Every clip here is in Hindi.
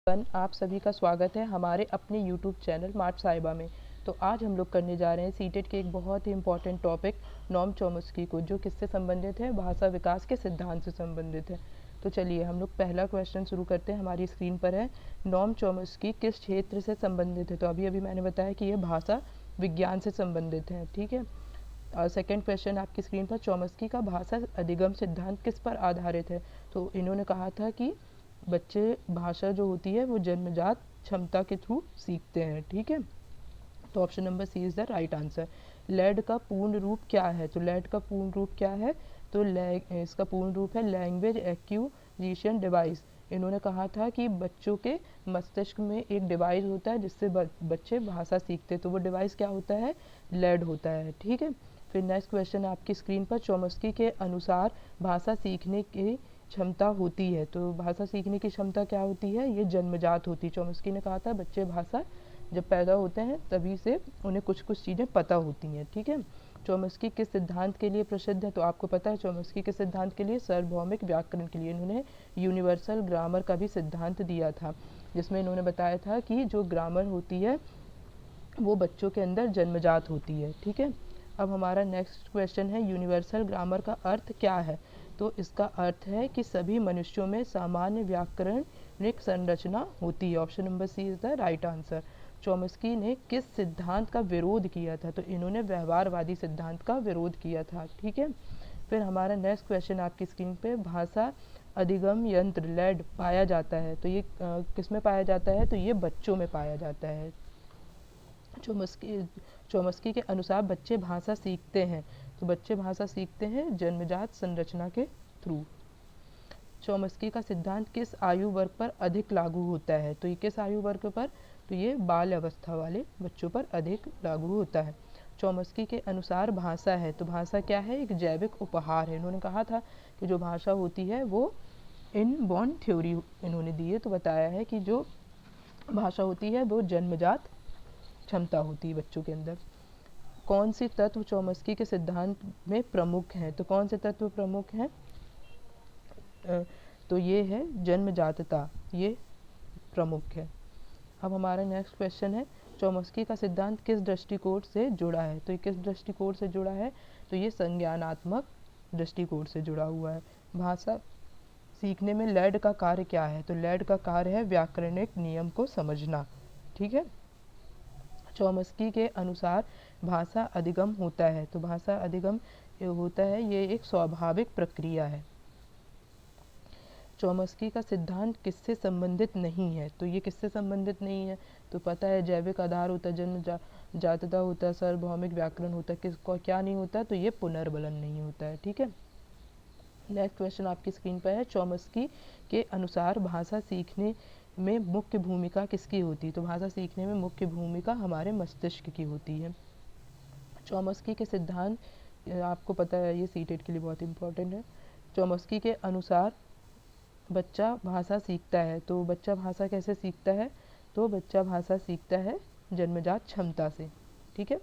आप सभी का स्वागत है हमारे अपने YouTube चैनल मार्ट साहिबा में। तो आज हम लोग करने जा रहे हैं सीटेट के एक बहुत ही इम्पॉर्टेंट टॉपिक नॉम चॉम्स्की को, जो किससे संबंधित है, भाषा विकास के सिद्धांत से संबंधित है। तो चलिए हम लोग पहला क्वेश्चन शुरू करते हैं। हमारी स्क्रीन पर है, नॉम चॉम्स्की किस क्षेत्र से संबंधित है। तो अभी अभी मैंने बताया कि ये भाषा विज्ञान से संबंधित है, ठीक है। और सेकेंड क्वेश्चन आपकी स्क्रीन पर, चॉम्स्की का भाषा अधिगम सिद्धांत किस पर आधारित है। तो इन्होंने कहा था कि बच्चे भाषा जो होती है वो जन्मजात क्षमता के थ्रू सीखते हैं, ठीक है। तो option number C is the right answer. LAD का पूर्ण रूप क्या है। तो लैड का पूर्ण रूप क्या है, तो इसका पूर्ण रूप है लैंग्वेज एक्विजिशन डिवाइस। इन्होंने कहा था कि बच्चों के मस्तिष्क में एक डिवाइस होता है जिससे बच्चे भाषा सीखते हैं, तो वो डिवाइस क्या होता है, लैड होता है, ठीक है। फिर नेक्स्ट क्वेश्चन आपकी स्क्रीन पर, चॉम्स्की के अनुसार भाषा सीखने की क्षमता होती है। तो भाषा सीखने की क्षमता क्या होती है, ये जन्मजात होती है। चॉम्स्की ने कहा था बच्चे भाषा जब पैदा होते हैं तभी से उन्हें कुछ कुछ चीज़ें पता होती हैं, ठीक है। चॉम्स्की किस सिद्धांत के लिए प्रसिद्ध है। तो आपको पता है चॉम्स्की के सिद्धांत के लिए, सार्वभौमिक व्याकरण के लिए। इन्होंने यूनिवर्सल ग्रामर का भी सिद्धांत दिया था, जिसमें इन्होंने बताया था कि जो ग्रामर होती है वो बच्चों के अंदर जन्मजात होती है, ठीक है। अब हमारा नेक्स्ट क्वेश्चन है, यूनिवर्सल ग्रामर का अर्थ क्या है। तो इसका अर्थ है कि सभी मनुष्यों में सामान्य व्याकरणिक संरचना होती है। Option number C is the right answer. Chomsky ने किस सिद्धांत का विरोध किया था। तो इन्होंने व्यवहारवादी सिद्धांत का विरोध किया था, ठीक है। फिर हमारा नेक्स्ट क्वेश्चन आपकी स्क्रीन पे, भाषा अधिगम यंत्र लैड पाया जाता है। तो ये किस में पाया जाता है, तो ये बच्चों में पाया जाता है। चॉम्स्की के अनुसार बच्चे भाषा सीखते हैं। तो बच्चे भाषा सीखते हैं जन्मजात संरचना के थ्रू। चॉम्स्की का सिद्धांत किस आयु वर्ग पर अधिक लागू होता है। तो ये किस आयु वर्ग पर, तो ये बाल अवस्था वाले बच्चों पर अधिक लागू होता है। चॉम्स्की के अनुसार भाषा है, तो भाषा क्या है, एक जैविक उपहार है। इन्होंने कहा था कि जो भाषा होती है वो इनबॉर्न थ्योरी इन्होंने दी है। तो बताया है कि जो भाषा होती है वो जन्मजात क्षमता होती है बच्चों के अंदर। कौन सी तत्व चॉम्स्की के सिद्धांत में प्रमुख हैं। तो कौन से तत्व प्रमुख हैं, तो ये है जन्मजातता, ये प्रमुख है। अब हमारा नेक्स्ट क्वेश्चन है, चॉम्स्की का सिद्धांत किस दृष्टिकोण से जुड़ा है। तो ये किस दृष्टिकोण से जुड़ा है, तो ये संज्ञानात्मक दृष्टिकोण से जुड़ा हुआ है। भाषा सीखने में लैड का कार्य क्या है। तो लैड का कार्य है व्याकरणिक नियम को समझना, ठीक है। चॉम्स्की के अनुसार भाषा अधिगम होता है। तो भाषा अधिगम होता है, ये एक स्वाभाविक प्रक्रिया है। चॉम्स्की का सिद्धांत किससे संबंधित नहीं है। तो ये किससे संबंधित नहीं है, तो पता है जैविक आधार होता है, जन्म जातता होता है, सार्वभौमिक व्याकरण होता है, किसको क्या नहीं होता, तो ये पुनर्बलन नहीं होता है, ठीक है। नेक्स्ट क्वेश्चन आपकी स्क्रीन पर है, चॉम्स्की के अनुसार भाषा सीखने में मुख्य भूमिका किसकी होती है। तो भाषा सीखने में मुख्य भूमिका हमारे मस्तिष्क की होती है। चॉम्स्की के सिद्धांत, आपको पता है ये सीटेट के लिए बहुत इंपॉर्टेंट है। चॉम्स्की के अनुसार बच्चा भाषा सीखता है। तो बच्चा भाषा कैसे सीखता है, तो बच्चा भाषा सीखता है जन्मजात क्षमता से, ठीक है।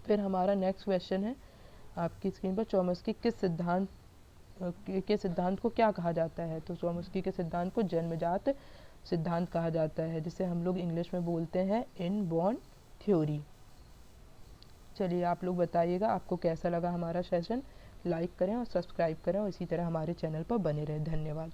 फिर हमारा नेक्स्ट क्वेश्चन है आपकी स्क्रीन पर, चॉम्स्की किस सिद्धांत के सिद्धांत को क्या कहा जाता है। तो चॉम्स्की के सिद्धांत को जन्मजात सिद्धांत कहा जाता है, जिसे हम लोग इंग्लिश में बोलते हैं इनबॉर्न थ्योरी। चलिए आप लोग बताइएगा आपको कैसा लगा हमारा सेशन। लाइक करें और सब्सक्राइब करें और इसी तरह हमारे चैनल पर बने रहें। धन्यवाद।